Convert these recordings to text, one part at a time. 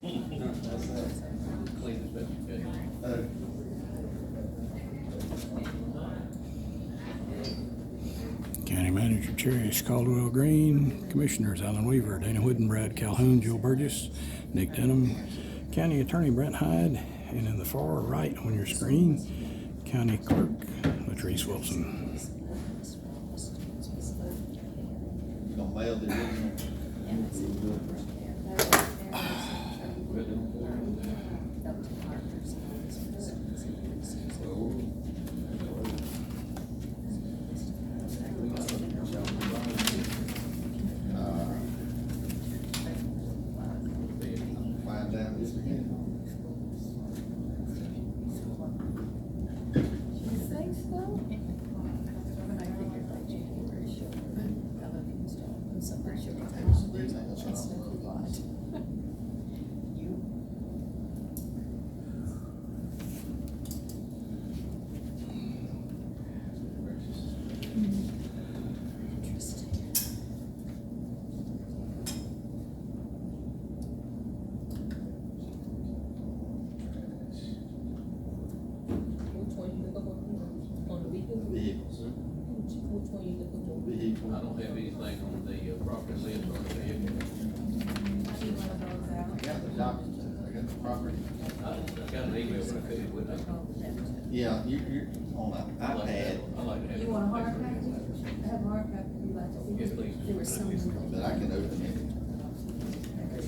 Clean specification. County Manager Cherish Caldwell Green, Commissioners Alan Weaver, Dana Whidden, Brad Calhoun, Joe Burgess, Nick Denham, County Attorney Brent Hyde, and in the far right on your screen, County Clerk Latrice Wilson. You gonna mail the original? Find out this again. Vehicles. Vehicle. I don't have anything on the property list on the vehicle. I got the documents, I got the property. I got an email, but I couldn't with it. Yeah, you're on an I like to have- iPad, I like to have. You want a hard copy? I have a hard copy if you'd like to see. Yes, please. There was some. but I can open it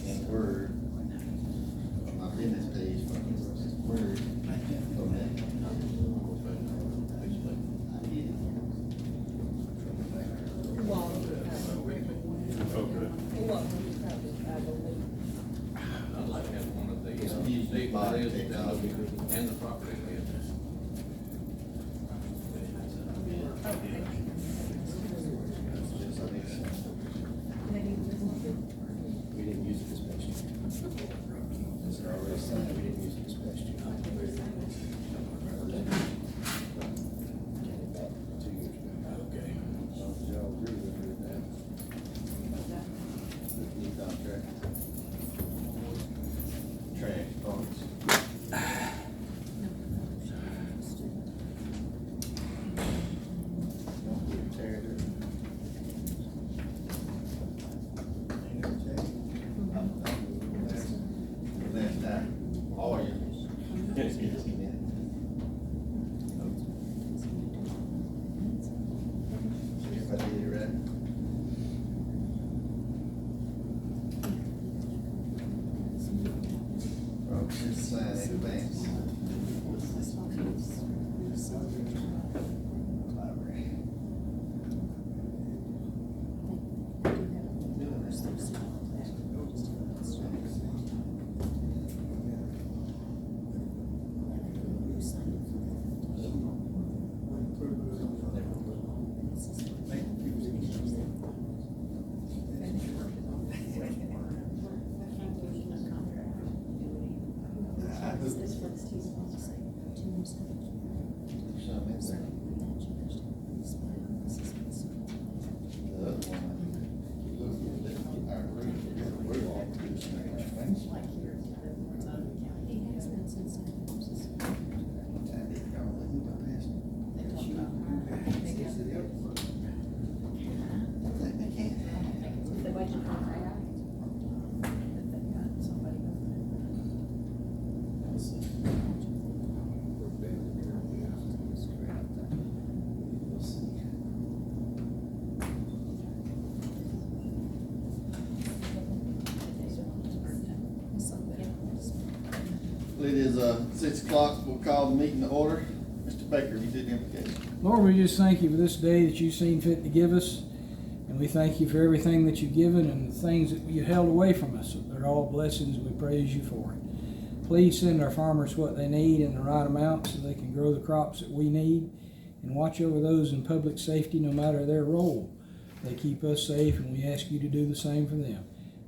in Word. On my business page, Word. Go ahead. I'd like to have one of the, Use the vehicle body lists technology. and the property list. We didn't use it this past year. Since they're already signed, we didn't use it this past year. About 2 years ago. Okay. As long as y'all agree with me with that. With the new contract. Trash, parts. Don't get tear it up. Ain't no check. Last time, lawyers. If I did it right. Oh, just sign in advance. It is 6 o'clock. We'll call the meeting to order. Mr. Baker, you did the invocation. Lord, we just thank you for this day that you've seen fit to give us. And we thank you for everything that you've given and the things that you held away from us. They're all blessings. We praise you for it. Please send our farmers what they need in the right amount so they can grow the crops that we need. And watch over those in public safety no matter their role. They keep us safe, and we ask you to do the same for them.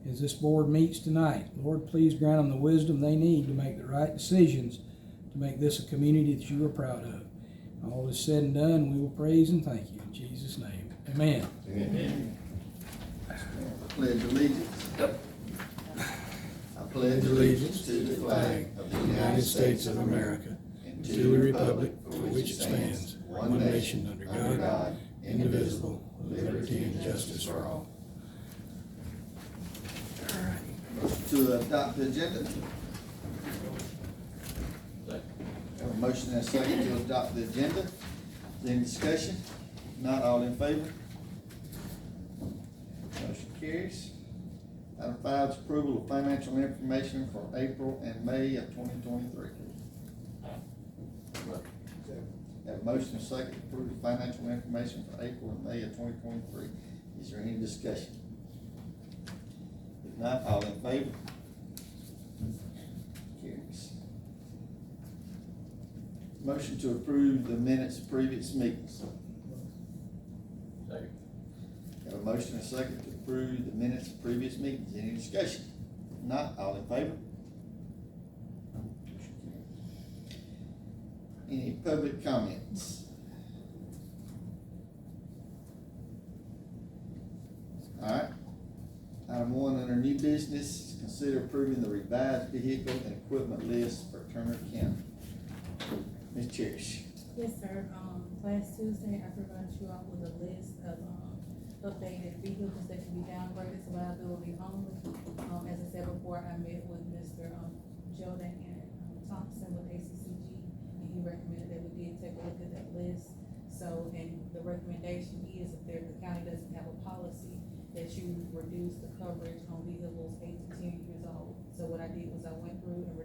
As this board meets tonight, Lord, please grant them the wisdom they need to make the right decisions to make this a community that you are proud of. All is said and done, we will praise and thank you in Jesus' name. Amen. Amen. Pledge allegiance. I pledge pledge allegiance to the flag of the United States of America and to the republic for which it stands, one nation, under God, indivisible, with liberty and justice for all. To adopt the agenda. Have a motion and a second to adopt the agenda. Is there any discussion? Not all in favor? Motion carries. Item 5 is approval of financial information for April and May of 2023. Have a motion and a second to approve the financial information for April and May of 2023. Is there any discussion? If not, all in favor? Carries. Motion to approve the minutes of previous meetings. Second. Have a motion and a second to approve the minutes of previous meetings. Any discussion? If not, all in favor? Any public comments? Alright. Item 1 under new business, consider approving the revised vehicle and equipment list for Turner County. Ms. Cherish. Yes, sir. Last Tuesday, I provided you all with a list of, updated vehicles that can be downgraded to liability only. As I said before, I met with Mr. Jordan and Thompson with ACCG, and he recommended that we did take a look at that list. So, and the recommendation is if the county doesn't have a policy, that you reduce the coverage on vehicles 8 to 10 years old. So what I did was I went through and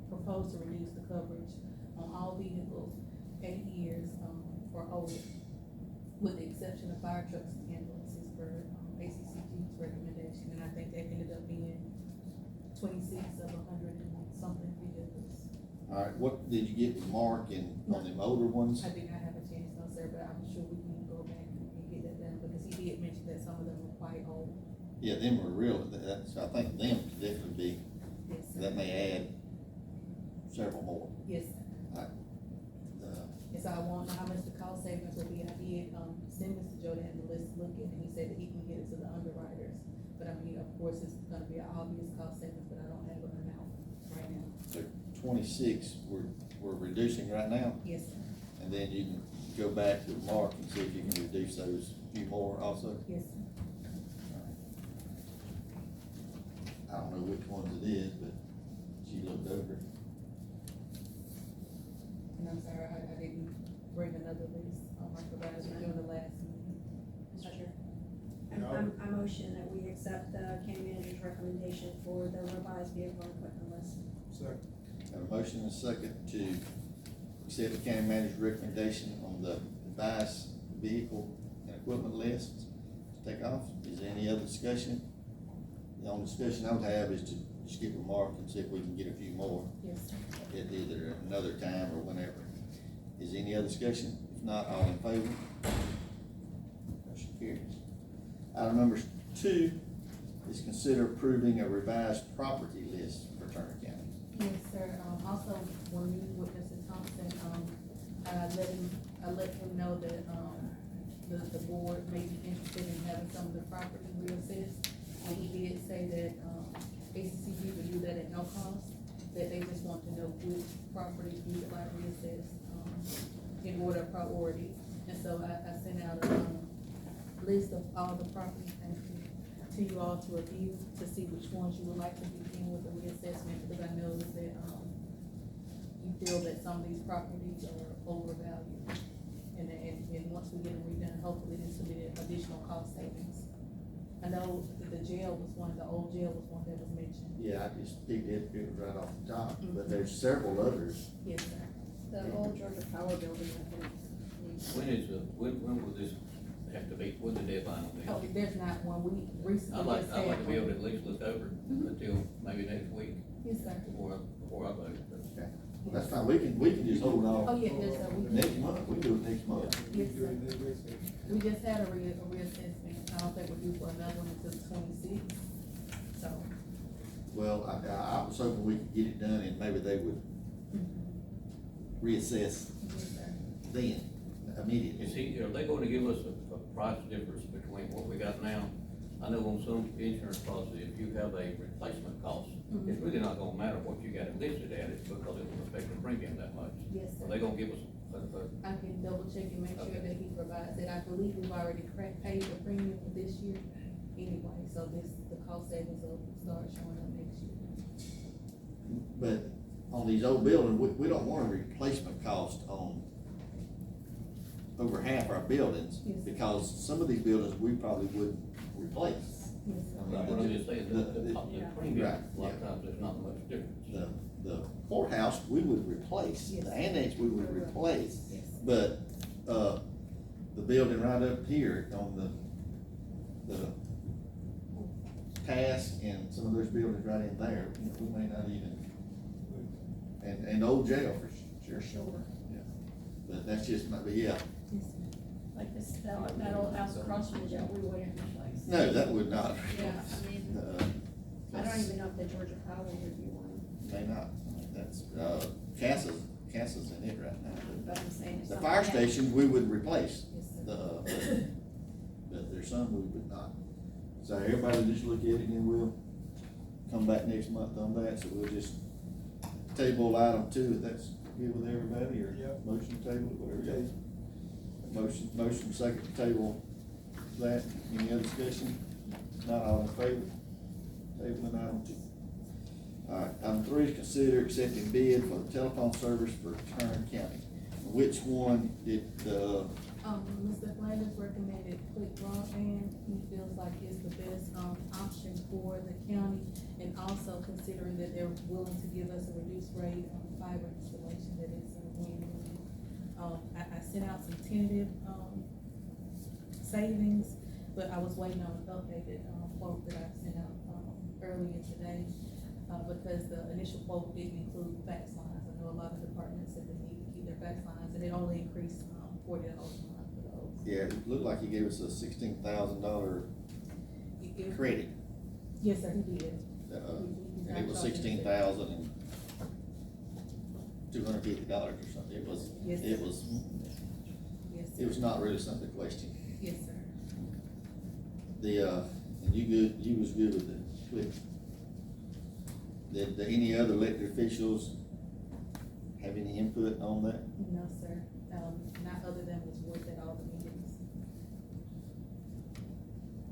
proposed to reduce the coverage on all vehicles 8 years, or older, with the exception of fire trucks and ambulances for, ACCG's recommendation, and I think that ended up being 26 of 100 and something vehicles. Alright, what did you get from Mark and on them older ones? I did not have a chance, no sir, but I'm sure we can go back and get that done, because he did mention that some of them were quite old. Yeah, them were real, that's, I think them could definitely be, Yes, sir. that may add several more. Yes, sir. And so I want to know how much the cost savings will be. I did, send Mr. Jordan the list to look at, and he said that he can get it to the underwriters. But I mean, of course, it's gonna be an obvious cost savings, but I don't have an amount right now. So 26, we're reducing right now, Yes, sir. and then you can go back to Mark and see if you can reduce those few more also. Yes, sir. I don't know which ones it is, but she looked over it. And I'm sorry, I didn't bring another list. I provided you during the last meeting. Mr. Chair. I motion that we accept the county manager's recommendation for the revised vehicle and equipment list. Second. Have a motion and a second to accept the county manager's recommendation on the revised vehicle and equipment list to take off. Is there any other discussion? The only discussion I would have is to just get with Mark and see if we can get a few more Yes, sir. at either another time or whenever. Is there any other discussion? If not, all in favor? Motion carries. Item number 2 is consider approving a revised property list for Turner County. Yes, sir. Also, when you with Mr. Thompson, I let him know that, the board may be interested in having some of the property reassessed. And he did say that, ACCG would do that at no cost, that they just want to know which properties we would like reassessed, in order of priority. And so I sent out a, list of all the properties, thank you, to you all to review, to see which ones you would like to begin with the reassessment, because I know that, you feel that some of these properties are overvalued. And once we get them redone, hopefully this will be an additional cost savings. I know that the jail was one, the old jail was one that was mentioned. Yeah, I just picked it right off the top, but there's several others. Yes, sir. The old Georgia Power Building, I think. When will this have to be, when's the deadline on this? Oh, there's not one, we recently I'd like just had to be able to one. at least look over it until maybe next week Yes, sir. before I vote. Okay. That's fine, we can just hold Oh, on. yeah, yes, sir. Next month, we do it next month. Yes, sir. We just had a reassessment. I don't think we're due for another one until the 26th, so. Well, I was hoping we could get it done and maybe they would reassess Yes, sir. then, immediately. Are they going to give us a price difference between what we got now I know on some insurance policy, if you have a replacement cost, it's really not gonna matter what you got it listed at, it's because it will affect the premium that much. Yes, So sir. they gonna give us I can double check and make sure Okay. that he provides it. I believe we've already paid the premium for this year anyway, so the cost savings will start showing up next year. But on these old buildings, we don't want a replacement cost on over half our buildings, Yes. because some of these buildings we probably wouldn't replace. Yes, sir. I mean, Right, what I'm just saying, the Yeah. premium, Right, a lot of yeah. times there's not much difference. The courthouse, we would replace, Yes. the annex, we would replace, Yes. but, the building right up here on the task and some of those buildings right in there, you know, we may not even, and old jail for sure. Sure. Yeah, but that's just, but yeah, Yes, sir. Like that old house across from the jail, we wouldn't replace. no, that would not. Yeah, I mean, I don't even know if the Georgia Power would be one, May not, I mean, that's, Cassa's in it right now. but I'm saying it's The something. fire stations, we would replace, Yes, sir. but there's some we would not. So everybody just look at it and then we'll come back next month on that, so we'll just table item 2, if that's good with everybody, or Yep. motion table, whatever it is. Motion second table that, any other discussion? Not all in favor? Tabling item 2. Alright, item 3 is consider accepting bid for the telephone service for Turner County. Which one did, Mr. Flanders recommended Quick Broadband. He feels like it's the best, option for the county, and also considering that they're willing to give us a reduced rate on fiber installation, that it's a win-win. I sent out some tentative, savings, but I was waiting on an updated, quote that I sent out, earlier today, because the initial quote didn't include fax lines. I know a lot of departments said they need to keep their fax lines, and it only increased, $40 a month for those. yeah, it looked like he gave us a $16,000 credit. Yes, sir, he did. And He's it was not charging us. $16,250 or something, it was, Yes. it was, Yes, it was not really something to question. yes, sir. And you was good with the clip. Did any other elected officials have any input on that? No, sir, not other than was voiced at all the meetings.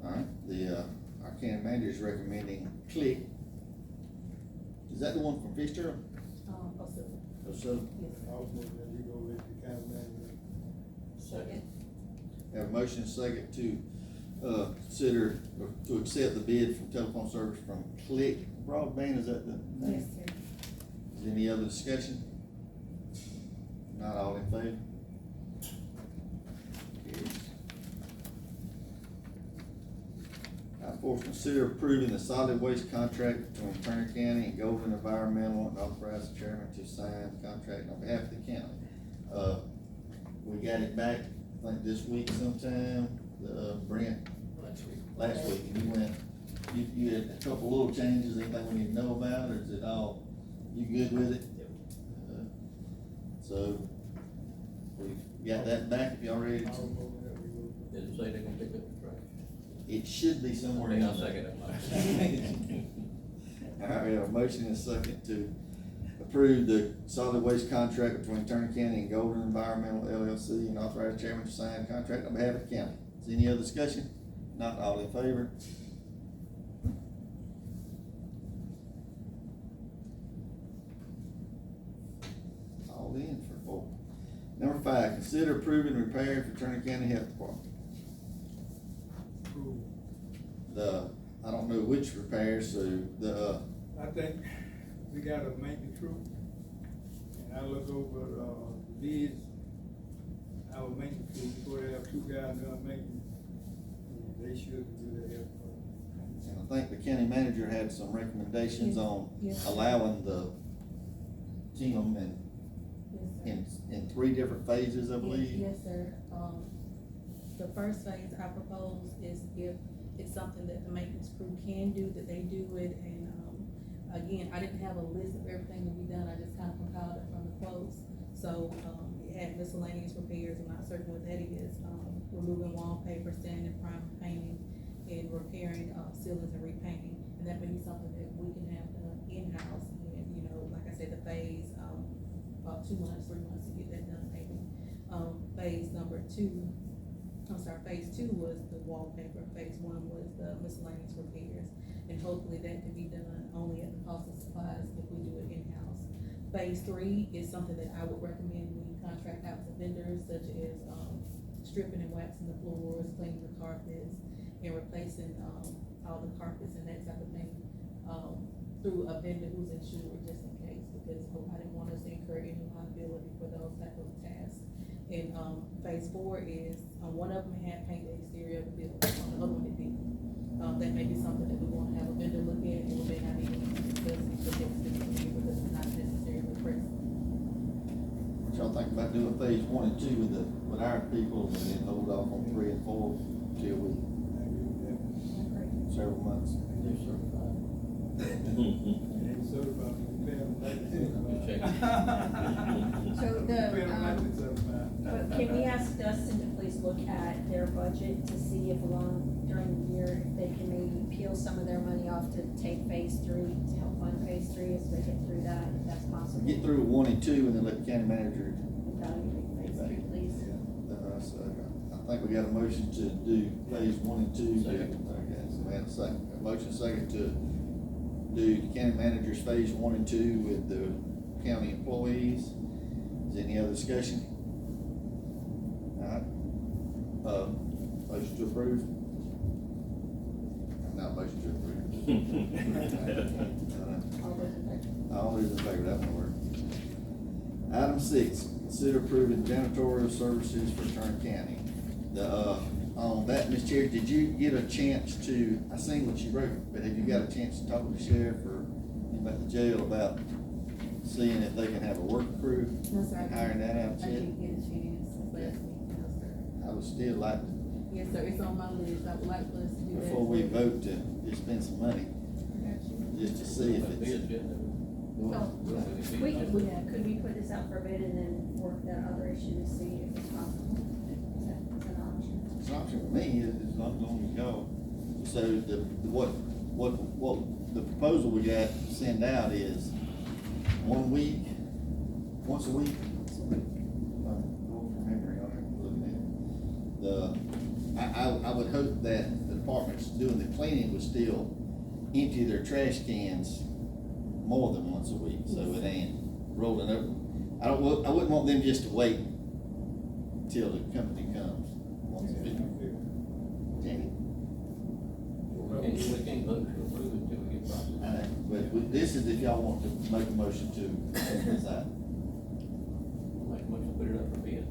Alright, our county manager is recommending Click. Is that the one from Fitzgerald? Also, Or so? yes, sir. Also, that we go with the county manager. Second. Have a motion second to, consider, or to accept the bid from telephone service from Click Broadband, is that the name? Yes, sir. Is any other discussion? Not all in favor? Carries. Item 4 is consider approving the solid waste contract between Turner County and Golden Environmental, and authorize the chairman to sign the contract on behalf of the county. We got it back, I think this week sometime, Brent, last week, and you went, you had a couple little changes, anything we need to know about, or is it all, you good with it? So, we got that back, if y'all ready? I'll go with that, we go. Did it say they're gonna pick up the trash? It should be somewhere in Okay, I'll there. second it. All right, we have a motion and a second to approve the solid waste contract between Turner County and Golden Environmental LLC, and authorize chairman to sign the contract on behalf of the county. Is there any other discussion? Not all in favor? All in for 4. Number 5, consider approving repair for Turner County Health Department. Approve. I don't know which repairs, so I think we gotta make the truth. And I look over, the bids, our maintenance crew, before they have 2 guys done maintenance, and they should do their help. and I think the county manager had some recommendations on Yes. allowing the team Yes, sir. in 3 different phases, I believe. Yes, sir. The first phase I propose is if it's something that the maintenance crew can do, that they do it, and, again, I didn't have a list of everything to be done, I just kind of compiled it from the quotes. So, it had miscellaneous repairs, I'm not certain what that is, removing wallpaper, sanding, priming, painting, in repairing, ceilings and repainting. And that may be something that we can have done in-house, and, you know, like I said, the phase, about 2 months, 3 months to get that done maybe. Phase two was the wallpaper, phase one was the miscellaneous repairs. And hopefully that can be done only at the cost of supplies if we do it in-house. Phase three is something that I would recommend we contract out to vendors, such as, stripping and waxing the floors, cleaning the carpets, and replacing, all the carpets and that type of thing, through a vendor who's insured, just in case, because I didn't want us to incur any liability for those type of tasks. And, phase four is, one of them had paint the exterior of the building, the other one it didn't. That may be something that we wanna have a vendor look at, and we may not even discuss it for next fiscal year, because it's not necessarily present. What y'all think about doing phase 1 and 2 with our people, and then hold off on 3 and 4 till we, several months? They're certified. And so about Just check. So certified. can we ask Dustin to please look at their budget to see if during the year, if they can maybe peel some of their money off to take phase 3, to help fund phase 3 as they get through that, if that's possible? Get through 1 and 2 and then let the county manager. Evaluate phase 3, please. So I think we got a motion to do phase 1 and 2. Second. Okay, so we have a second, a motion second to do the county manager's phase 1 and 2 with the county employees. Is there any other discussion? Alright, motion to approve? Not motion to approve. All those in favor? All those in favor, that one work. Item 6, consider approving janitorial services for Turner County. On that, Ms. Chair, did you get a chance to, I seen what you wrote, but have you got a chance to talk to the sheriff or about the jail about seeing if they can have a work crew? No, sir. Hiring that out I yet? didn't get a chance last week, no, sir. I would still like, Yes, sir, it's on my list, I would like for us to do that. before we vote, to just spend some money, just to see if But bids it's. yet, Could we put this out for bid and then work that other issue to see if it's possible? Is that an option? It's an option for me, it's not long as y'all. So what the proposal we got to send out is 1 week, once a week. I would hope that the departments doing the cleaning would still empty their trash cans more than once a week, so it ain't rolling over. I wouldn't want them just to wait till the company comes once a week. Danny? we can't vote to approve it until we get prices. But this is if y'all want to make a motion to decide. Make a motion to put it up for bid. A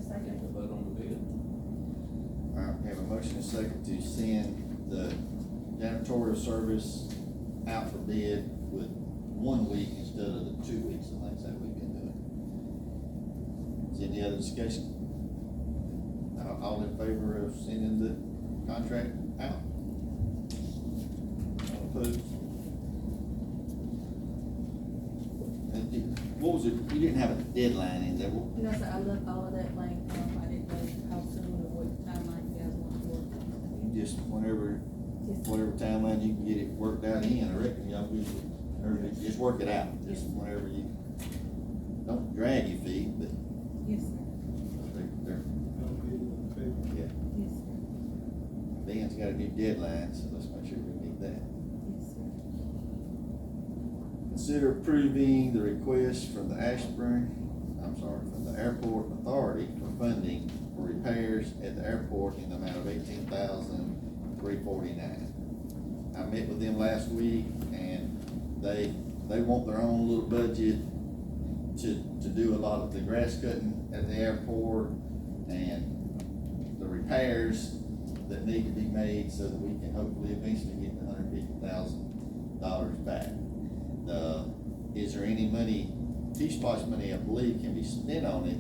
second. To vote on the bid. All right, we have a motion and a second to send the janitorial service out for bid with 1 week instead of the 2 weeks, I think that we've been doing. Is there any other discussion? All in favor of sending the contract out? All opposed? What was it, you didn't have a deadline in there, No, sir, I left all of that blank, I didn't know how soon or what timeline you guys want to work on. just whenever Yes, sir. whatever timeline you can get it worked out in, I reckon y'all be, or just work it out, just whenever you, don't drag your feet, but Yes, sir, they're, yeah, yes, sir, Dan's got a new deadline, so let's make sure we meet that. yes, sir. Consider approving the request from the from the Airport Authority for funding for repairs at the airport in the amount of $18,349. I met with them last week, and they want their own little budget to do a lot of the grass cutting at the airport and the repairs that need to be made so that we can hopefully eventually get the $150,000 back. Is there any money, T-Splosh money, I believe, can be spent on it?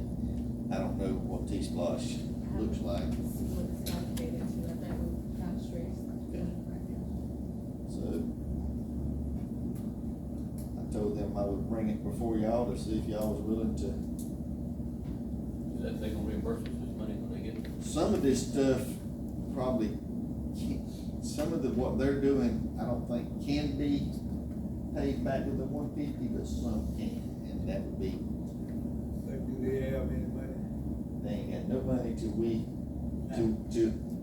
I don't know what T-Splosh looks like. This is what it's allocated to, I think we're kind of stressed right now. So I told them I would bring it before y'all to see if y'all was willing to. Is that they gonna reimburse us this money when they get it? Some of this stuff probably some of what they're doing, I don't think can be paid back with the 150, but some can, and that would be, But do they have any money? they ain't got no money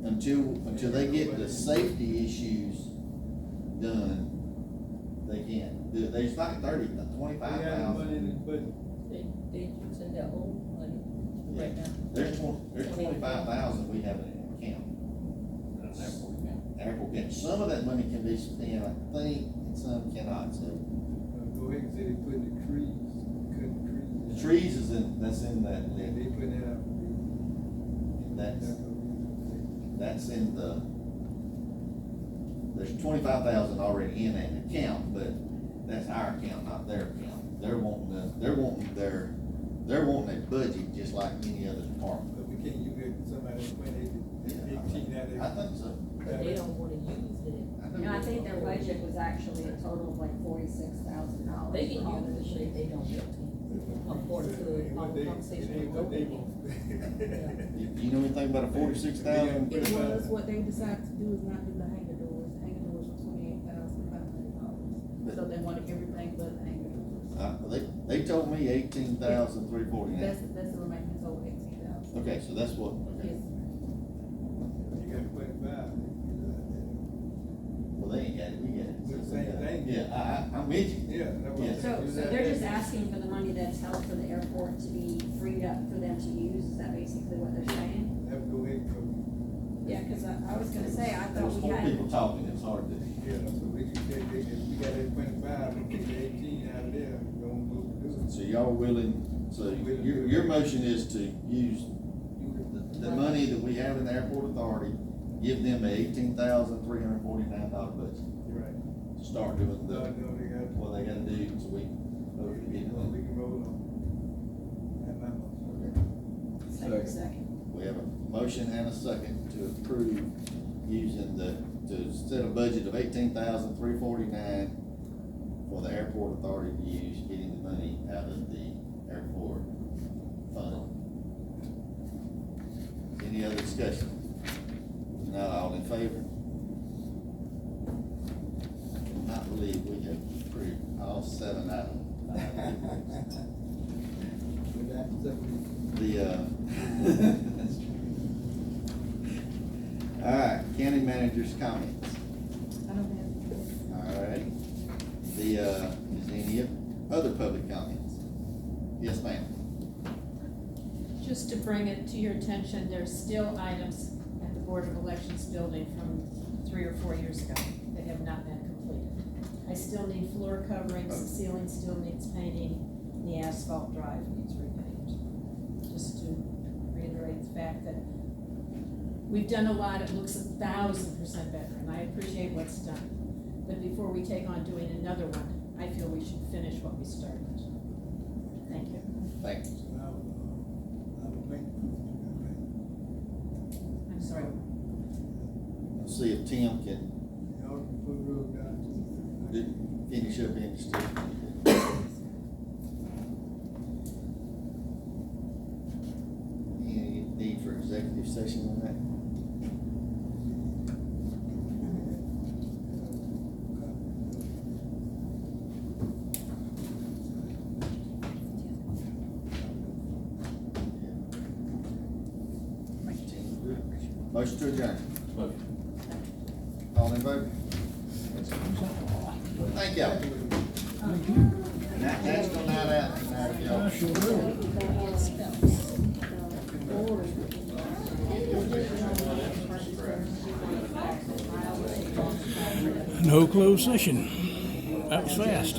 until they get the safety issues done, they can't do it. There's like They have money 25,000. in it, but They using their old money right now. There's 25,000 we have in an account. That's airport account. Airport account. Some of that money can be spent, I think, and some cannot, so. go ahead and say they putting the trees, cutting the trees. The trees is that's in that Yeah, list. they putting that out. That's in there's 25,000 already in that account, but that's our account, not their account. They're wanting a budget just like any other department. But we can't use it, somebody's money, $18 out there. I think so. But they don't wanna use it. No, I think their budget was actually a total of like $46,000. They can use it, but they don't want to. According to our conversation with Goldie. You know anything about a 46,000? It was, what they decided to do is not do the hangar doors. The hangar doors were $28,500. So they wanted everything but the hangar doors. They told me 18,349. That's the remaining total, 18,000. Okay, so that's what, okay. Yes. You got 25. Well, they ain't got it, we got it. It's the same thing. Yeah, I'm with you. Yeah. that's what I'm Yeah. saying. So they're just asking for the money that's held for the airport to be freed up for them to use, is that basically what they're saying? Have to go ahead and go. Yeah, cause I was gonna say, I There's thought we four had. people talking, it's hard to. Yeah, so we can take, we got that 25, we take the 18 out of there, we don't move to do it. So y'all willing, so your motion is to use the money that we have in the airport authority, give them a $18,349 budget. Right. To start doing No, they got. what they gotta do, so we can get it We done. can roll on. That's my motion. Second. We have a motion and a second to approve using to set a budget of $18,349 for the airport authority to use, getting the money out of the airport fund. Any other discussion? Not all in favor? I cannot believe we have approved all 7 items. With that, That's true. All right, county manager's comments. I don't have. All right. Is there any other public comments? Yes, ma'am. Just to bring it to your attention, there's still items at the Board of Elections building from 3 or 4 years ago that have not been completed. I still need floor coverings, the ceiling still needs painting, the asphalt drive needs repaint. Just to reiterate the fact that we've done a lot, it looks 1,000% better, and I appreciate what's done. But before we take on doing another one, I feel we should finish what we started. Thank you. Thanks. I'm sorry. Let's see if Tim can Y'all can put the road down. finish up in just any need for executive session on that? Motion to adjourn. Motion. All in favor? Thank y'all. National Night Out tonight, y'all. I sure will. No closed session. That was fast.